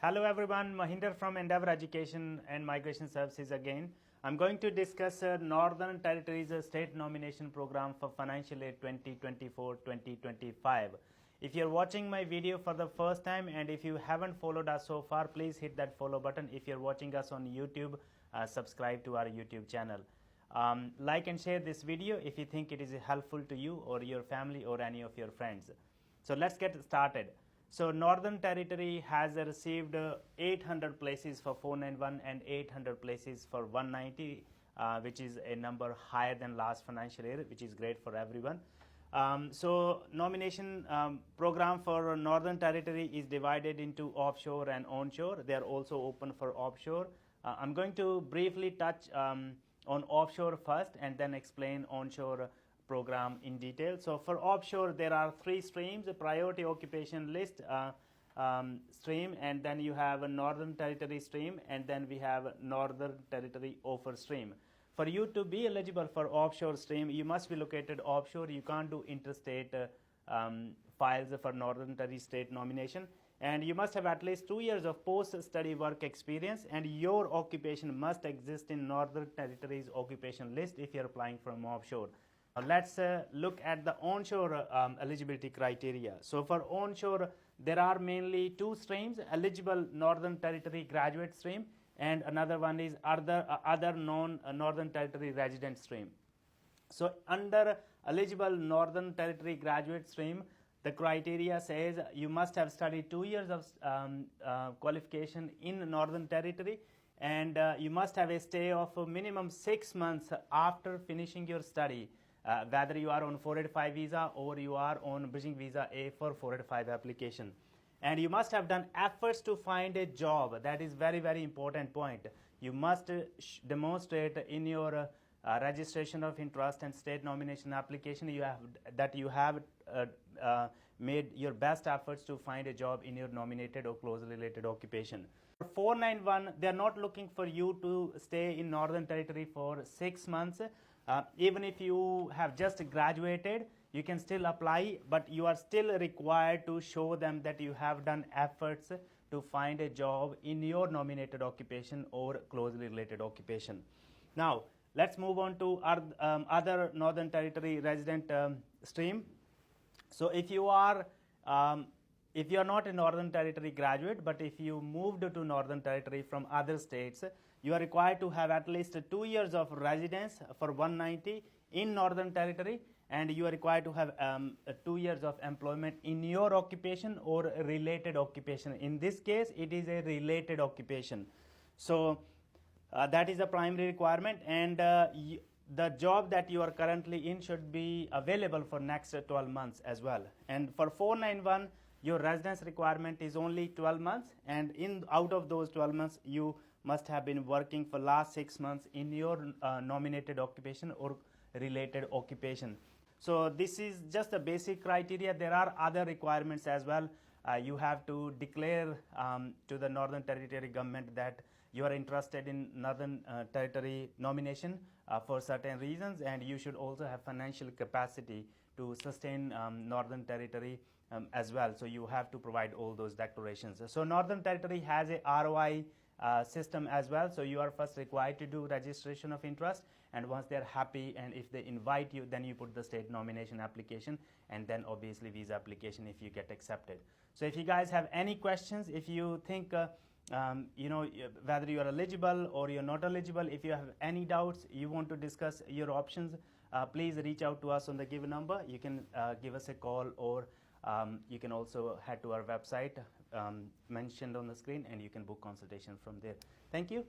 Hello everyone, Mahinder from Endeavour Education and Migration Services again. I'm going to discuss Northern Territories State Nomination Program for Financial Year 2024-2025. If you're watching my video for the first time and if you haven't followed us so far, please hit that follow button. If you're watching us on YouTube, subscribe to our YouTube channel. Like and share this video if you think it is helpful to you or your family or any of your friends. So let's get started. So Northern Territory has received 800 places for 491 and 800 places for 190, which is a number higher than last financial year, which is great for everyone. So nomination program for Northern Territory is divided into offshore and onshore. They are also open for offshore. I'm going to briefly touch on offshore first and then explain onshore program in detail. So for offshore, there are three streams: a priority occupation list stream, and then you have a Northern Territory stream, and then we have Northern Territory offer stream. For you to be eligible for offshore stream, you must be located offshore. You can't do interstate files for Northern Territory state nomination, and you must have at least 2 years of post-study work experience, and your occupation must exist in Northern Territory's occupation list if you're applying from offshore. Let's look at the onshore eligibility criteria. So for onshore, there are mainly two streams: eligible Northern Territory graduate stream, and another one is other non-Northern Territory resident stream. So under eligible Northern Territory graduate stream, the criteria says you must have studied 2 years of qualification in Northern Territory, and you must have a stay of a minimum 6 months after finishing your study. Whether you are on 485 visa or you are on bridging visa A for 485 application. And you must have done efforts to find a job. That is very, very important point. You must demonstrate in your registration of interest and state nomination application you have made your best efforts to find a job in your nominated or closely related occupation. For 491, they are not looking for you to stay in Northern Territory for 6 months. Even if you have just graduated, you can still apply, but you are still required to show them that you have done efforts to find a job in your nominated occupation or closely related occupation. Now, let's move on to other Northern Territory resident stream. So if you are not a Northern Territory graduate, but if you moved to Northern Territory from other states, you are required to have at least 2 years of residence for 190 in Northern Territory, and you are required to have 2 years of employment in your occupation or related occupation. In this case, it is a related occupation. So that is the primary requirement, and the job that you are currently in should be available for next 12 months as well. And for 491, your residence requirement is only 12 months, and out of those 12 months, you must have been working for last 6 months in your nominated occupation or related occupation. So this is just the basic criteria. There are other requirements as well. You have to declare to the Northern Territory government that you are interested in Northern Territory nomination for certain reasons, and you should also have financial capacity to sustain Northern Territory as well. So you have to provide all those declarations. So Northern Territory has a ROI system as well. So you are first required to do registration of interest, and once they're happy and if they invite you, then you put the state nomination application, and then obviously visa application if you get accepted. So if you guys have any questions, if you think whether you are eligible or you're not eligible, if you have any doubts, you want to discuss your options, please reach out to us on the given number. You can give us a call, or you can also head to our website mentioned on the screen, and you can book consultation from there. Thank you.